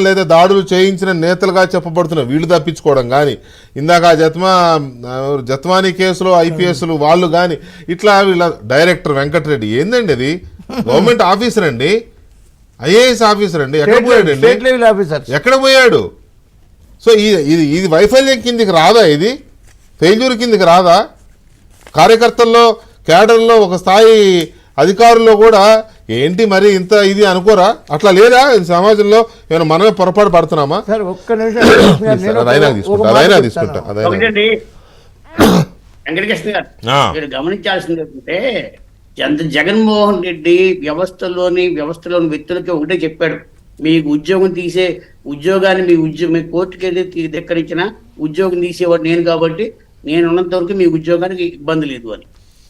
లేదా దాడులు చేయించిన నేతలుగా చెప్పబడుతున్న వీళ్ళు తప్పించుకోవడం కానీ, ఇందాక జత్వానీ కేసులో ఐపీఎస్లు వాళ్ళు కానీ, ఇట్లా వీళ్ళ డైరెక్టర్ వెంకటరెడ్డి ఏందండి అది గవర్నమెంట్ ఆఫీసర్ అండి, ఐఏఎస్ ఆఫీసర్ అండి, ఎక్కడ పోయాడు అండి, ఎక్కడ పోయాడు? సో ఇది వైఫల్యం కిందికి రాదా? ఇది ఫెయిల్యూర్ కిందికి రాదా? కార్యకర్తల్లో క్యాడర్లో ఒక స్థాయి అధికారుల్లో కూడా ఏంటి మరి ఇంత ఇది అనుకోరా? అట్లా లేదా సమాజంలో? ఏమైనా మనమే పొరపాటు పడుతున్నామా? సార్ ఒక్క నిమిషం తీసుకుంటా. వెంకటకృష్ణ గారు, మీరు గమనించాల్సింది ఏంటంటే జగన్మోహన్ రెడ్డి వ్యవస్థలోని వ్యక్తులకి ఒకటే చెప్పాడు, మీకు ఉద్యోగాన్ని మీ కోర్టుకి వెళ్ళి ధిక్కరించిన ఉద్యోగం తీసేవాడు నేను కాబట్టి నేను ఉన్నంత వరకు మీ ఉద్యోగానికి ఇబ్బంది లేదు అని.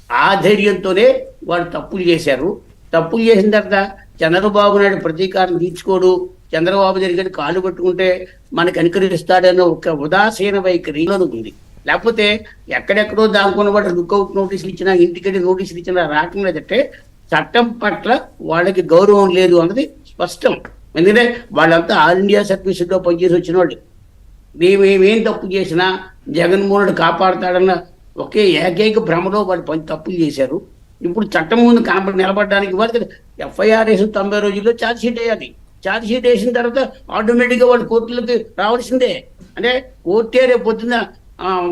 ఆ ధైర్యంతోనే వాళ్ళు తప్పులు చేశారు. తప్పులు చేసిన తర్వాత చంద్రబాబు నాయుడు ప్రతీకారం తీర్చుకోడు, చంద్రబాబు దగ్గర కాలు పట్టుకుంటే మనకు అనుకరిస్తాడన్న ఒక ఉదాసీన వైఖరిలో ఉంది. లేకపోతే ఎక్కడెక్కడో దానికున్న వాడు లుక్అవుట్ నోటీసులు ఇచ్చినా, ఇంటికెళ్ళి నోటీసులు ఇచ్చినా రావటం లేదంటే చట్టం పట్ల వాళ్ళకి గౌరవం లేదు అన్నది స్పష్టం. ఎందుకంటే వాళ్ళంతా ఆల్ ఇండియా సర్వీసులో పనిచేసి వచ్చిన వాళ్ళు. మేమేం తప్పు చేసినా జగన్మోహనుడు కాపాడుతాడన్న ఒకే ఏకైక భ్రమలో వాళ్ళు తప్పులు చేశారు. ఇప్పుడు చట్టం ముందు నిలబడడానికి వాళ్ళకి ఎఫ్ఐఆర్ వేసి 90 రోజుల్లో ఛార్జ్ షీట్ వేయాలి. ఛార్జ్ షీట్ వేసిన తర్వాత ఆటోమేటిక్గా వాళ్ళు కోర్టులకు రావాల్సిందే. అంటే కోర్టే రేపు పొద్దున్న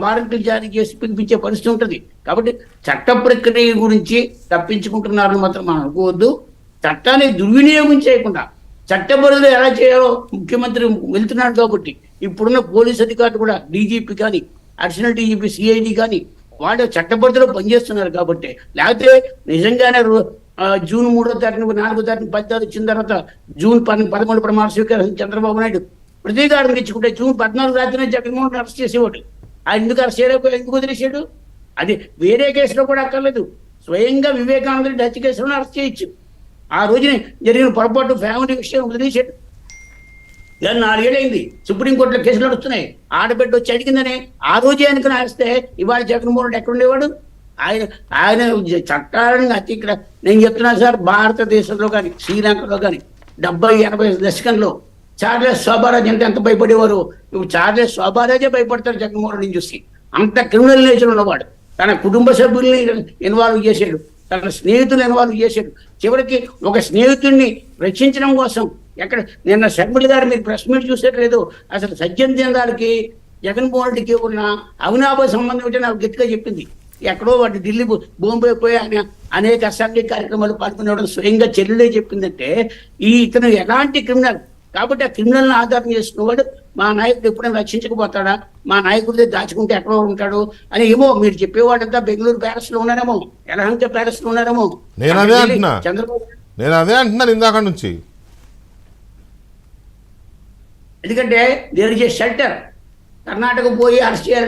వారెంట్లు జారీ చేసి పిలిపించే పరిస్థితి ఉంటుంది. కాబట్టి చట్ట ప్రక్రియ గురించి తప్పించుకుంటున్నారని మాత్రం మనం అనుకోవద్దు. చట్టాన్ని దుర్వినియోగం చేయకుండా చట్టబరులు ఎలా చేయాలో ముఖ్యమంత్రి వెళ్తున్నాడు. కాబట్టి ఇప్పుడున్న పోలీస్ అధికారులు కూడా డీజీపీ కానీ, అడిషనల్ డీజీపీ, సిఐడి కానీ వాళ్ళు చట్టబద్ధలో పనిచేస్తున్నారు. కాబట్టి లేకపోతే నిజంగానే జూన్ 3వ తారీఖు 4వ తారీఖు 10 తారీఖు వచ్చిన తర్వాత జూన్ 13 ప్రమాణ స్వీకారం చంద్రబాబు నాయుడు ప్రతీకారం తెచ్చుకుంటే జూన్ 14 రాత్రినే జగన్మోహన్ అరెస్ట్ చేసేవాడు. ఆయన ఎందుకు అరెస్ట్ చేయలేకపోతే ఎందుకు వదిలేసాడు? అది వేరే కేసులో కూడా అక్కర్లేదు, స్వయంగా వివేకానంద రెడ్డి హత్య కేసులో అరెస్ట్ చేయొచ్చు. ఆ రోజునే జరిగిన పొరపాటు ఫ్యామిలీ విషయం వదిలేసాడు. దాన్ని 4 ఏళ్ళైంది, సుప్రీంకోర్టులో కేసులు నడుస్తున్నాయి. ఆడబిడ్డ వచ్చి అడిగిందని ఆ రోజే ఆయనకు రాస్తే ఇవాళ జగన్మోహన్ రెడ్డి ఎక్కడ ఉండేవాడు? ఆయన చట్టాలను ఇక్కడ నేను చెప్తున్నాను సార్, భారతదేశంలో కానీ శ్రీలంకలో కానీ 70-80 దశకంలో చార్లెస్ శోభారాజ్ అంటే ఎంత భయపడేవారు. ఇప్పుడు చార్లెస్ శోభారాజే భయపడతారు జగన్మోహన్ రెడ్డిని చూసి. అంత క్రిమినల్ నేచర్ ఉన్నవాడు. తన కుటుంబ సభ్యుల్ని ఇన్వాల్వ్ చేశాడు, తన స్నేహితులు ఇన్వాల్వ్ చేశాడు. చివరికి ఒక స్నేహితుడిని రక్షించడం కోసం ఎక్కడ నిన్న శర్మిల గారు మీరు ప్రెస్ మీట్ చూసేట్లేదు, అసలు సజ్జన్ జనరాలకి జగన్మోహన్ రెడ్డికి ఉన్న అవినాభావ సంబంధం ఏంటో నాకు గట్టిగా చెప్పింది. ఎక్కడో వాటి ఢిల్లీ బొంబాయి పోయి ఆయన అనేక అసెంబ్లీ కార్యక్రమాలు పాల్గొనేవాడు స్వయంగా చెల్లెలే చెప్పిందంటే ఇతను ఎలాంటి క్రిమినల్. కాబట్టి ఆ క్రిమినల్ని ఆధారం చేసుకున్నవాడు మా నాయకుడు ఎప్పుడైనా రక్షించకపోతాడా, మా నాయకుడిదే దాచుకుంటే ఎక్కడో ఉంటాడు అని ఏమో మీరు చెప్పేవాడంతా బెంగళూరు ప్యాలెస్ లో ఉన్నారేమో, ఎలహంక ప్యాలెస్ లో ఉన్నారేమో. చంద్రబాబు నేను అదే అంటున్నాను ఇందాక నుంచి. ఎందుకంటే there is a shelter. Karnataka పోయి అరెస్ట్ చేయాలి.